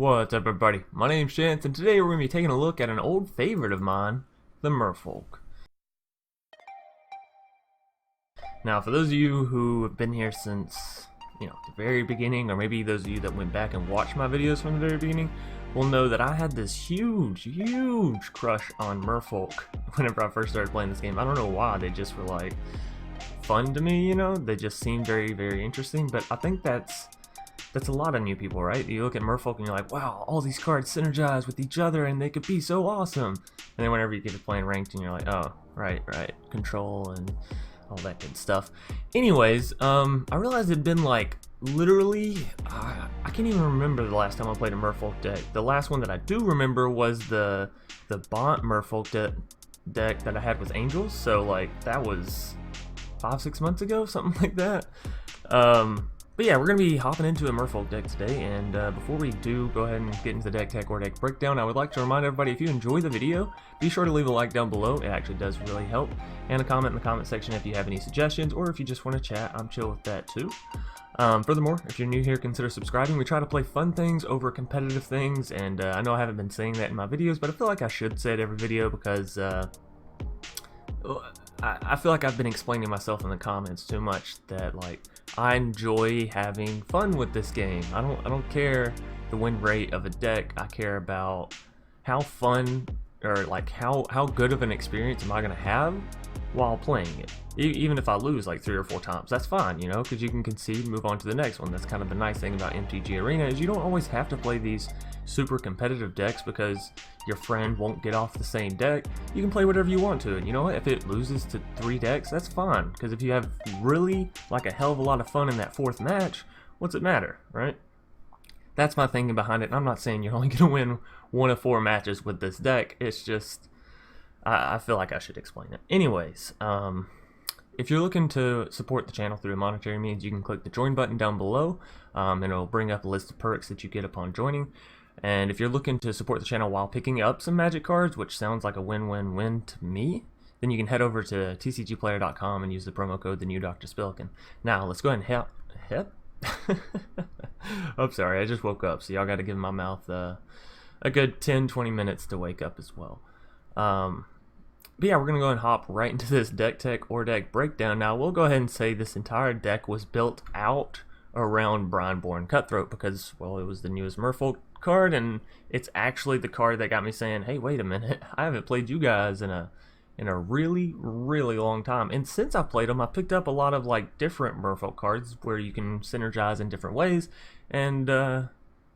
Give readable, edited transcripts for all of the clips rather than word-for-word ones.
What's up, everybody? My name's Chance, and today we're going to be taking a look at an old favorite of mine, the Merfolk. Now, for those of you who have been here since, the very beginning, or maybe those of you that went back and watched my videos from the very beginning, will know that I had this huge crush on Merfolk whenever I first started playing this game. I don't know why, they just were like fun to me, they just seemed very interesting, but I think that's a lot of new people, right? You look at Merfolk and you're like, wow, all these cards synergize with each other and they could be so awesome. And then whenever you get to playing ranked and you're like, oh, right, control and all that good stuff. Anyways, I realized it'd been like literally, I can't even remember the last time I played a Merfolk deck. The last one that I do remember was the Bont Merfolk deck that I had with Angels. So like that was 5-6 months ago, something like that. But yeah, we're going to be hopping into a Merfolk deck today, and before we do go ahead and get into the deck tech or deck breakdown, I would like to remind everybody, if you enjoy the video, be sure to leave a like down below. It actually does really help, and a comment in the comment section if you have any suggestions, or if you just want to chat, I'm chill with that too. Furthermore, if you're new here, consider subscribing. We try to play fun things over competitive things, and I know I haven't been saying that in my videos, but I feel like I should say it every video because I feel like I've been explaining myself in the comments too much that like I enjoy having fun with this game. I don't care the win rate of a deck. I care about how fun or like how good of an experience am I gonna have while playing it. Even if I lose like 3 or 4 times, that's fine, because you can concede and move on to the next one. That's kind of the nice thing about MTG Arena, is you don't always have to play these super competitive decks because your friend won't get off the same deck. You can play whatever you want to, and you know what, if it loses to 3 decks, that's fine, because if you have really like a hell of a lot of fun in that 4th match, what's it matter, right? That's my thinking behind it, and I'm not saying you're only going to win 1 of 4 matches with this deck. It's just I feel like I should explain it. Anyways, if you're looking to support the channel through monetary means, you can click the join button down below, and it'll bring up a list of perks that you get upon joining. And if you're looking to support the channel while picking up some magic cards, which sounds like a win-win-win to me, then you can head over to tcgplayer.com and use the promo code TheNewDrSpilkin. Now, let's go ahead and I'm sorry, I just woke up, so y'all got to give my mouth a good 10-20 minutes to wake up as well. But yeah, we're going to go ahead and hop right into this deck tech or deck breakdown. Now, we'll go ahead and say this entire deck was built out around Brineborn Cutthroat because, well, it was the newest Merfolk card, and it's actually the card that got me saying, hey, wait a minute, I haven't played you guys in a really long time. And since I played them, I picked up a lot of like different Merfolk cards where you can synergize in different ways and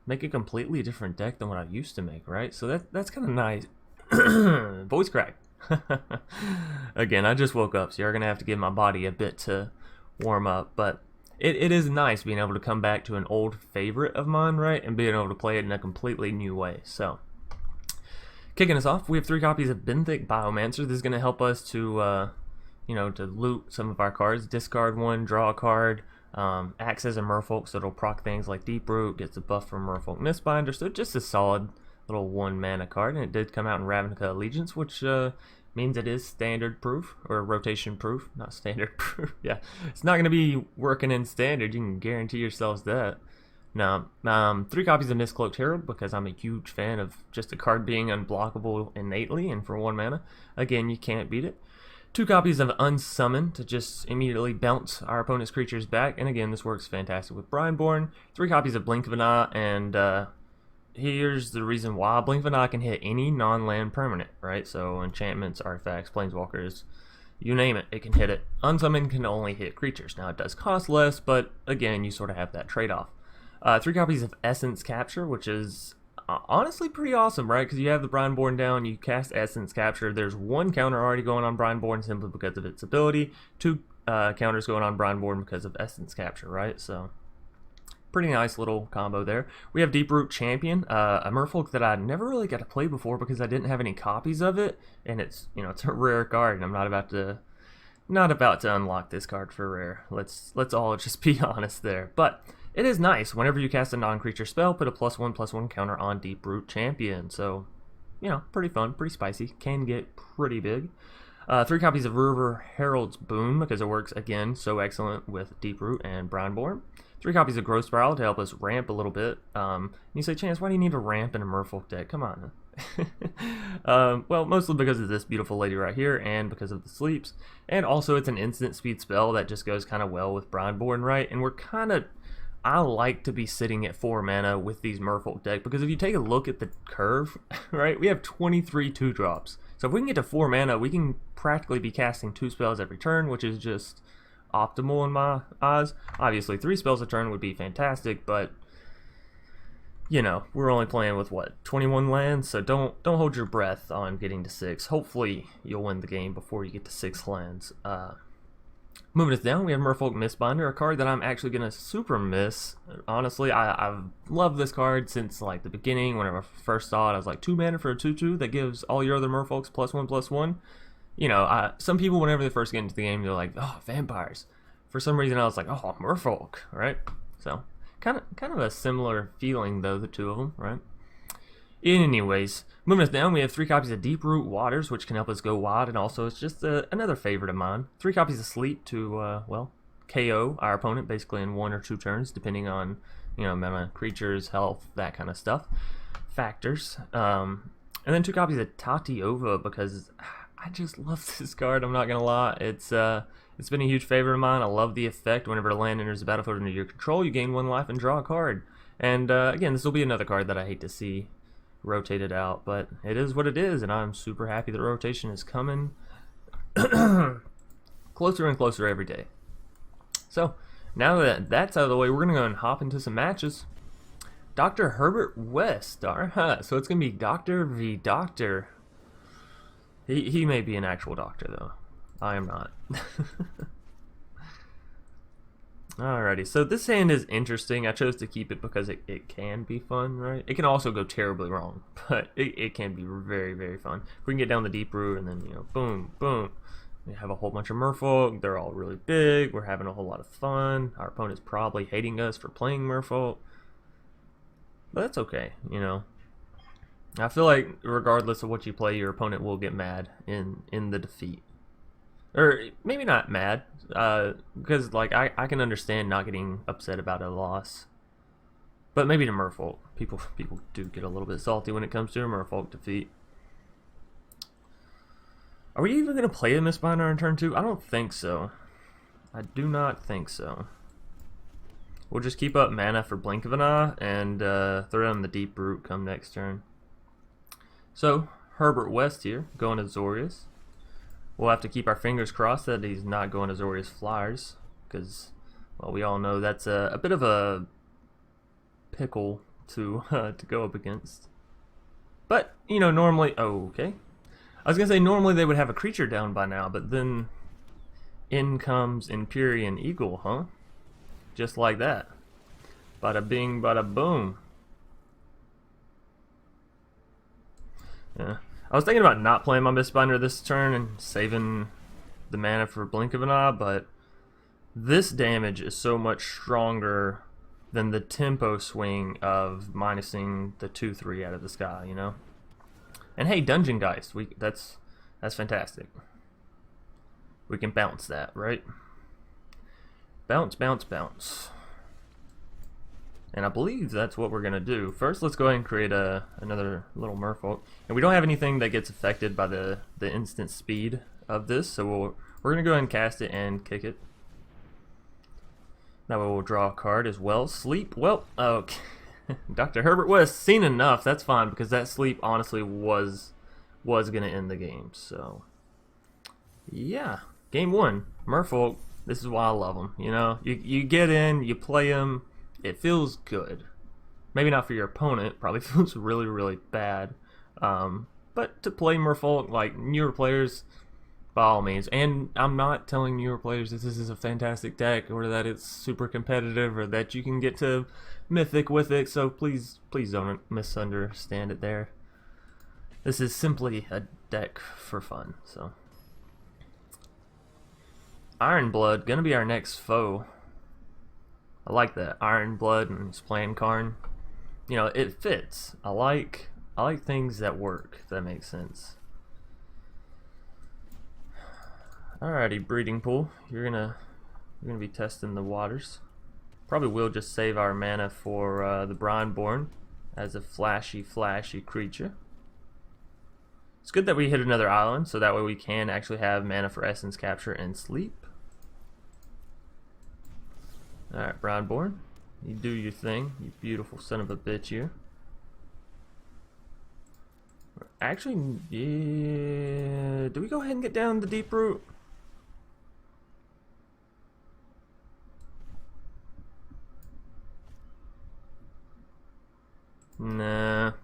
make a completely different deck than what I used to make, right? So that's kind of nice. Voice crack. Again, I just woke up, so you're gonna have to give my body a bit to warm up, but it is nice being able to come back to an old favorite of mine, right, and being able to play it in a completely new way. So kicking us off, we have 3 copies of Benthic Biomancer. This is gonna help us to to loot some of our cards, discard 1, draw a card, acts as a Merfolk, so it'll proc things like Deeproot, gets a buff from Merfolk Mistbinder, so just a solid little 1 mana card. And it did come out in Ravnica Allegiance, which means it is standard proof, or rotation proof, not standard proof. Yeah, it's not going to be working in standard, you can guarantee yourselves that. Now, 3 copies of Mist-Cloaked Herald, because I'm a huge fan of just a card being unblockable innately, and for 1 mana, again, you can't beat it. 2 copies of Unsummon to just immediately bounce our opponent's creatures back, and again, this works fantastic with Brineborn. 3 copies of Blink of an Eye, and here's the reason why. Blink of an Eye can hit any non-land permanent, right? So enchantments, artifacts, planeswalkers, you name it, it can hit it. Unsummon can only hit creatures. Now, it does cost less, but again, you sort of have that trade-off. 3 copies of Essence Capture, which is honestly pretty awesome, right? Because you have the Brineborn down, you cast Essence Capture. There's 1 counter already going on Brineborn simply because of its ability. 2 counters going on Brineborn because of Essence Capture, right? So pretty nice little combo there. We have Deeproot Champion, a Merfolk that I never really got to play before because I didn't have any copies of it, and it's it's a rare card, and I'm not about to unlock this card for rare. Let's all just be honest there. But it is nice. Whenever you cast a non-creature spell, put a +1/+1 counter on Deeproot Champion. So, pretty fun, pretty spicy. Can get pretty big. 3 copies of River Herald's Boon, because it works, again, so excellent with Deeproot and Brineborn. 3 copies of Growth Spiral to help us ramp a little bit. And you say, Chance, why do you need a ramp in a Merfolk deck? Come on. Well, mostly because of this beautiful lady right here, and because of the sleeps. And also, it's an instant speed spell that just goes kind of well with Brineborn, right? And we're kind of... I like to be sitting at 4 mana with these Merfolk deck, because if you take a look at the curve, right, we have 23 2-drops. So if we can get to 4 mana, we can practically be casting 2 spells every turn, which is just optimal in my eyes. Obviously, 3 spells a turn would be fantastic, but you know, we're only playing with what, 21 lands, so don't hold your breath on getting to 6. Hopefully, you'll win the game before you get to 6 lands. Moving us down, we have Merfolk Mistbinder, a card that I'm actually going to super miss. Honestly, I've loved this card since like the beginning. Whenever I first saw it, I was like, 2 mana for a 2/2 that gives all your other Merfolks +1/+1. You know, some people, whenever they first get into the game, they're like, oh, vampires. For some reason, I was like, oh, Merfolk, right? So, kind of a similar feeling, though, the two of them, right? Anyways, moving us down, we have 3 copies of Deeproot Waters, which can help us go wild, and also it's just another favorite of mine. 3 copies of Sleep to, well, KO our opponent basically in 1 or 2 turns, depending on, you know, amount of creatures, health, that kind of stuff, factors. And then 2 copies of Tatyova, because I just love this card, I'm not gonna lie. It's been a huge favorite of mine. I love the effect. Whenever a land enters the battlefield under your control, you gain 1 life and draw a card. And again, this will be another card that I hate to see rotated out, but it is what it is, and I'm super happy that rotation is coming closer and closer every day. So now that that's out of the way, we're gonna go and hop into some matches. Dr. Herbert West, so it's gonna be Doctor v Doctor. He may be an actual doctor though. I am not. Alrighty, so this hand is interesting. I chose to keep it because it can be fun, right? It can also go terribly wrong, but it can be very, very fun. If we can get down the Deeproot and then, you know, boom, boom. We have a whole bunch of Merfolk. They're all really big. We're having a whole lot of fun. Our opponent's probably hating us for playing Merfolk. But that's okay, you know. I feel like regardless of what you play, your opponent will get mad in the defeat. Or maybe not mad, because like I can understand not getting upset about a loss. But maybe to Merfolk, people do get a little bit salty when it comes to a Merfolk defeat. Are we even going to play the Mistbinder on turn 2? I don't think so. I do not think so. We'll just keep up mana for Blink of an Eye and throw down the Deeproot come next turn. So, Herbert West here, going to Azorius. We'll have to keep our fingers crossed that he's not going to Azorius Flyers, because, well, we all know that's a bit of a pickle to go up against. But, you know, normally... Oh, okay. I was going to say normally they would have a creature down by now, but then in comes Empyrean Eagle, huh? Just like that. Bada bing, bada boom. Yeah. I was thinking about not playing my Mistbinder this turn and saving the mana for Blink of an Eye, but this damage is so much stronger than the tempo swing of minusing the 2/3 out of the sky, you know? And hey, Dungeon Geist, that's fantastic. We can bounce that, right? Bounce, bounce, bounce. And I believe that's what we're going to do. First, let's go ahead and create another little Merfolk. And we don't have anything that gets affected by the instant speed of this, so we're going to go ahead and cast it and kick it. That way we'll draw a card as well. Sleep, well, okay. Dr. Herbert West, seen enough, that's fine, because that sleep honestly was going to end the game. So, yeah, game 1, Merfolk, this is why I love them, you know? You get in, you play them. It feels good. Maybe not for your opponent. Probably feels really, really bad. But to play Merfolk, like newer players, by all means. And I'm not telling newer players that this is a fantastic deck or that it's super competitive or that you can get to Mythic with it. So please don't misunderstand it there. This is simply a deck for fun. So Ironblood, gonna be our next foe. I like that. Iron Blood and he's playing Karn. You know, it fits. I like things that work, if that makes sense. Alrighty, breeding pool. You're gonna be testing the waters. Probably will just save our mana for the Brineborn as a flashy creature. It's good that we hit another island, so that way we can actually have mana for essence capture and sleep. Alright, Brineborn, you do your thing, you beautiful son of a bitch here. Actually, yeah, do we go ahead and get down the Deeproot? Nah, I'm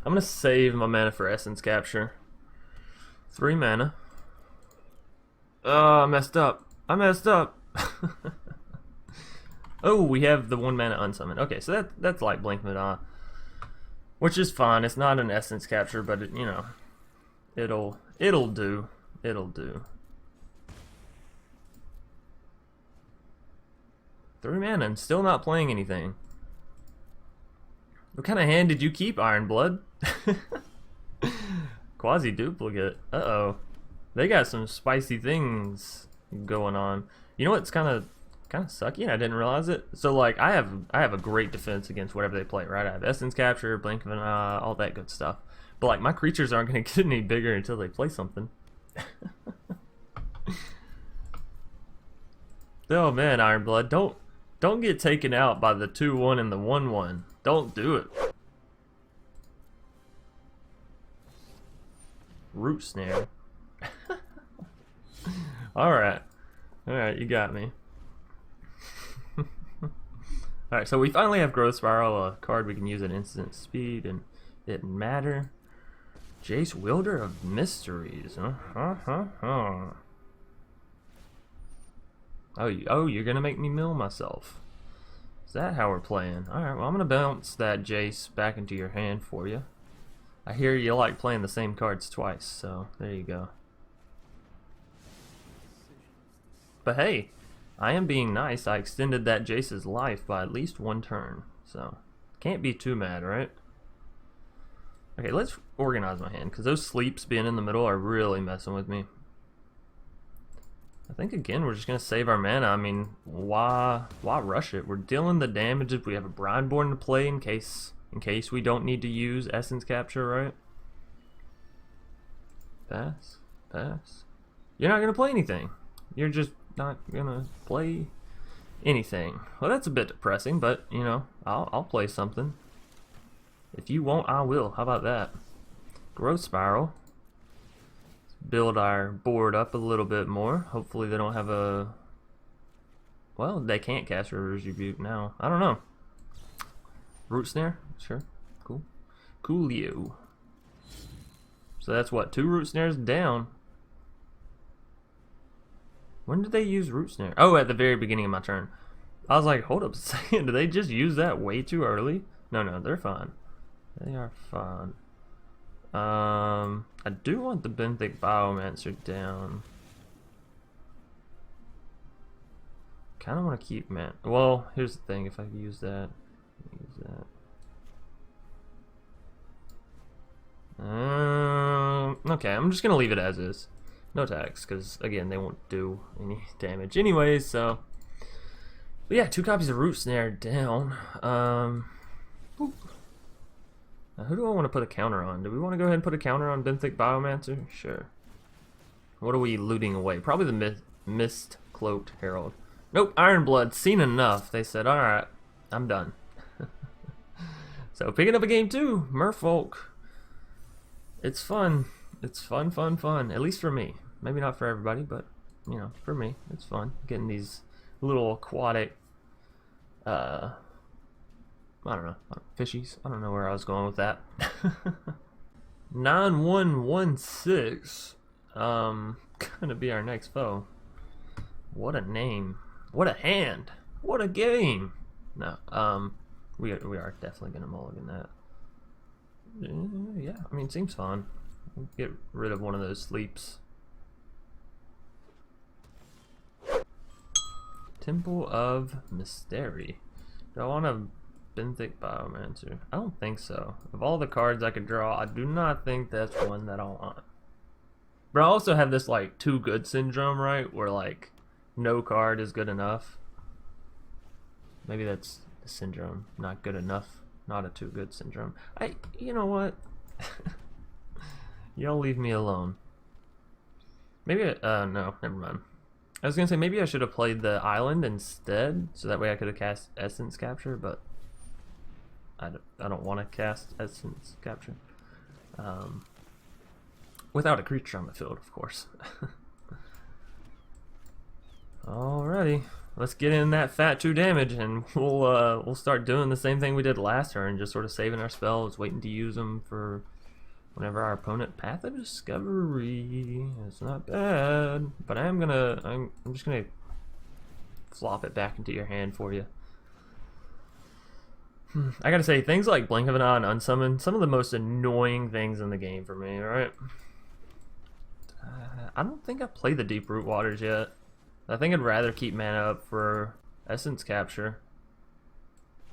gonna save my mana for essence capture. 3 mana. Oh, I messed up. Oh, we have the 1 mana Unsummon. Okay, so that's like Blink Madonna, which is fine. It's not an essence capture, but it, you know, it'll do. It'll do. 3 mana and still not playing anything. What kind of hand did you keep, Iron Blood? Quasi duplicate. Uh-oh. They got some spicy things going on. You know what's kind of sucky? I didn't realize it. So like I have a great defense against whatever they play, right? I have essence capture, blink of an eye, all that good stuff. But like my creatures aren't going to get any bigger until they play something. Oh man, Iron Blood, don't get taken out by the 2/1 and the 1/1. Don't do it. Root Snare. Alright, you got me. Alright, so we finally have Growth Spiral, a card we can use at instant speed, and it didn't matter. Jace, Wielder of Mysteries. Oh, you're gonna make me mill myself. Is that how we're playing? Alright, well I'm gonna bounce that Jace back into your hand for you. I hear you like playing the same cards twice, so there you go. But hey, I am being nice. I extended that Jace's life by at least 1 turn, so can't be too mad, right? Okay, let's organize my hand, because those sleeps being in the middle are really messing with me. I think again we're just gonna save our mana. I mean, why rush it? We're dealing the damage if we have a Brineborn to play in case we don't need to use essence capture, right? Pass. You're not gonna play anything. You're just not gonna play anything. Well, that's a bit depressing, but you know, I'll play something. If you won't, I will. How about that? Growth Spiral. Build our board up a little bit more. Hopefully they don't have a... Well, they can't cast River's Rebuke now. I don't know. Root Snare? Sure. Cool. Coolio. So that's what? 2 Root Snares down. When did they use Root Snare? Oh, at the very beginning of my turn. I was like, hold up a second. Did they just use that way too early? No, they're fine. They are fine. I do want the Benthic Biomancer down. Kind of want to keep man. Well, here's the thing. If I use that, okay, I'm just gonna leave it as is. No tax, because again, they won't do any damage anyways. So, but yeah, 2 copies of Root Snare down. Boop. Now, who do I want to put a counter on? Do we want to go ahead and put a counter on Benthic Biomancer? Sure. What are we looting away? Probably the Mist-Cloaked Herald. Nope, Iron Blood, seen enough. They said, alright, I'm done. So, picking up a game 2, Merfolk. It's fun. It's fun. At least for me. Maybe not for everybody, but, you know, for me, it's fun. Getting these little aquatic, I don't know, fishies. I don't know where I was going with that. 9116. Gonna be our next foe. What a name. What a hand. What a game. No, we are definitely gonna mulligan that. Yeah, I mean, seems fun. Get rid of one of those sleeps. Temple of Mystery. Do I want to Benthic Biomancer? I don't think so. Of all the cards I could draw, I do not think that's one that I want. But I also have this like too good syndrome, right? Where like no card is good enough. Maybe that's the syndrome, not good enough, not a too good syndrome. You know what? Y'all leave me alone. Maybe, no, never mind. I was gonna say maybe I should have played the island instead, so that way I could have cast Essence Capture, but I don't want to cast Essence Capture. Without a creature on the field, of course. Alrighty, let's get in that fat 2 damage, and we'll start doing the same thing we did last turn, just sort of saving our spells, waiting to use them for whenever our opponent Path of Discovery. It's not bad, but I'm just gonna flop it back into your hand for you. I gotta say, things like Blink of an Eye and Unsummon, some of the most annoying things in the game for me, right? I don't think I've played the Deeproot Waters yet. I think I'd rather keep mana up for Essence Capture.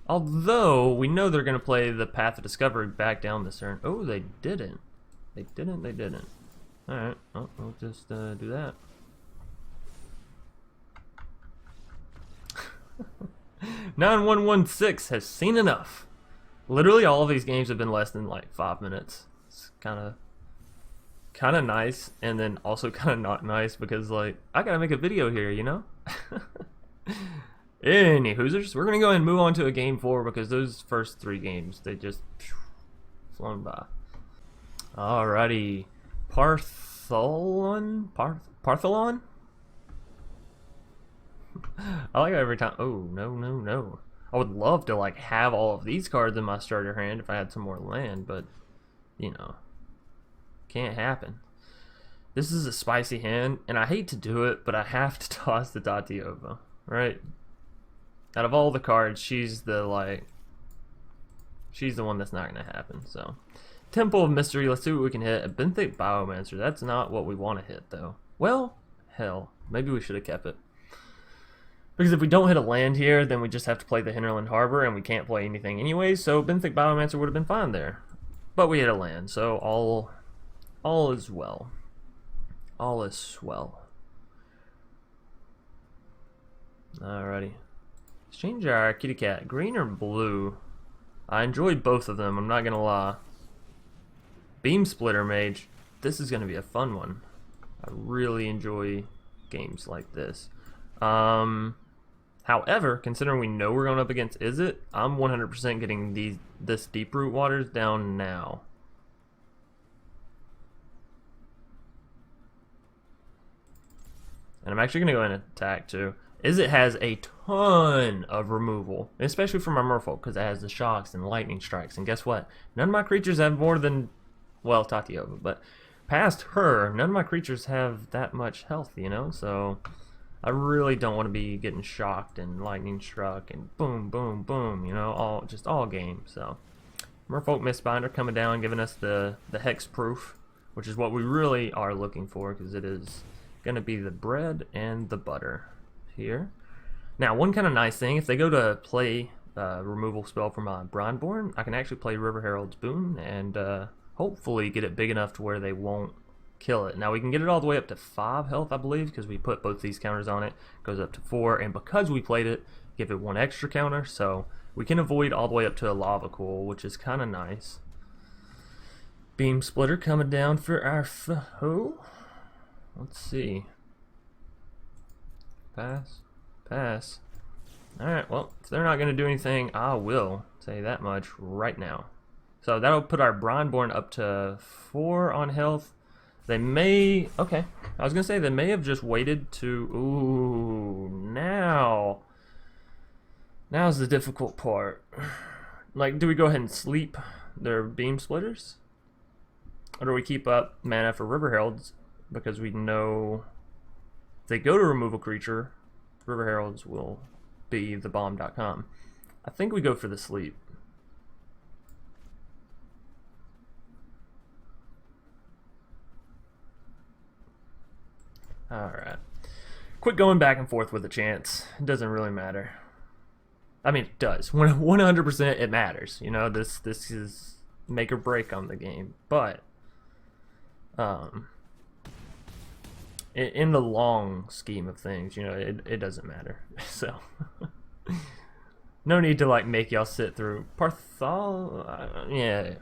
Although, we know they're going to play the Path of Discovery back down this turn. Oh, they didn't. They didn't. Alright, well, we'll just do that. 9116 has seen enough. Literally all of these games have been less than like 5 minutes. It's kind of nice, and then also kind of not nice because like I gotta make a video here, you know. Any hoosers, we're gonna go ahead and move on to a game 4 because those first 3 games they just flown by. Alrighty, Partholon. I like it every time. Oh no! I would love to like have all of these cards in my starter hand if I had some more land, but you know, can't happen. This is a spicy hand, and I hate to do it, but I have to toss the Tatyova, right? Out of all the cards, she's the one that's not gonna happen. So, Temple of Mystery. Let's see what we can hit. A Benthic Biomancer. That's not what we want to hit, though. Well, hell, maybe we should have kept it. Because if we don't hit a land here, then we just have to play the Hinterland Harbor, and we can't play anything anyway, so Benthic Biomancer would have been fine there. But we hit a land, so all is well. All is well. Alrighty. Exchange our kitty cat. Green or blue? I enjoyed both of them, I'm not gonna lie. Beam Splitter Mage. This is gonna be a fun one. I really enjoy games like this. However, considering we know we're going up against Izzet, I'm 100% getting this Deeproot Waters down now. And I'm actually going to go in and attack too. Izzet has a ton of removal, especially for my Merfolk, because it has the shocks and lightning strikes. And guess what? None of my creatures have more than, well, Tatyova, but past her, none of my creatures have that much health, you know? So I really don't want to be getting shocked and lightning struck and boom, boom, boom, you know, just all game. So Merfolk Mistbinder coming down, giving us the hex proof, which is what we really are looking for, because it is going to be the bread and the butter here. Now, one kind of nice thing, if they go to play removal spell from Brineborn, I can actually play River Herald's Boon and hopefully get it big enough to where they won't kill it. Now we can get it all the way up to 5 health, I believe, because we put both these counters on it. It goes up to 4, and because we played it, give it 1 extra counter, so we can avoid all the way up to a Lava Cool, which is kind of nice. Beam Splitter coming down for our foe. Let's see. Pass. Alright, well, if they're not going to do anything, I will say that much right now. So that'll put our Brineborn up to 4 on health. They may, okay, I was going to say they may have just waited to, ooh, now's the difficult part. Like, do we go ahead and sleep their Beam Splitters? Or do we keep up mana for River Heralds? Because we know if they go to remove a creature, River Heralds will be the bomb.com. I think we go for the sleep. Alright. Quit going back and forth with a chance. It doesn't really matter. I mean, it does. 100% it matters. You know, this is make or break on the game. But, in the long scheme of things, you know, it doesn't matter. So no need to like make y'all sit through Parthol. Yeah,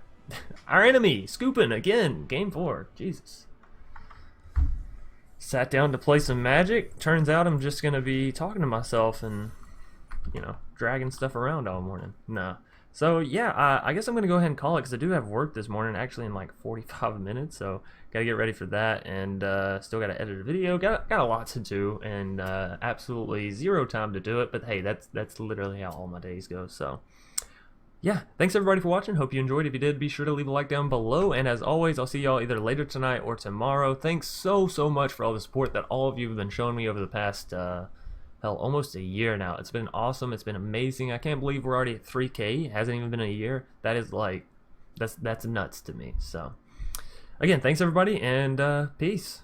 our enemy scooping again. Game 4. Jesus. Sat down to play some Magic. Turns out I'm just gonna be talking to myself and, you know, dragging stuff around all morning. No. So yeah, I guess I'm gonna go ahead and call it because I do have work this morning, actually in like 45 minutes. So gotta get ready for that, and still gotta edit a video. Got a lot to do, and absolutely zero time to do it. But hey, that's literally how all my days go. So yeah, thanks everybody for watching. Hope you enjoyed. If you did, be sure to leave a like down below. And as always, I'll see y'all either later tonight or tomorrow. Thanks so much for all the support that all of you have been showing me over the past hell, almost a year now. It's been awesome. It's been amazing. I can't believe we're already at 3K. It hasn't even been a year. That is like, that's nuts to me. So again, thanks everybody, and peace.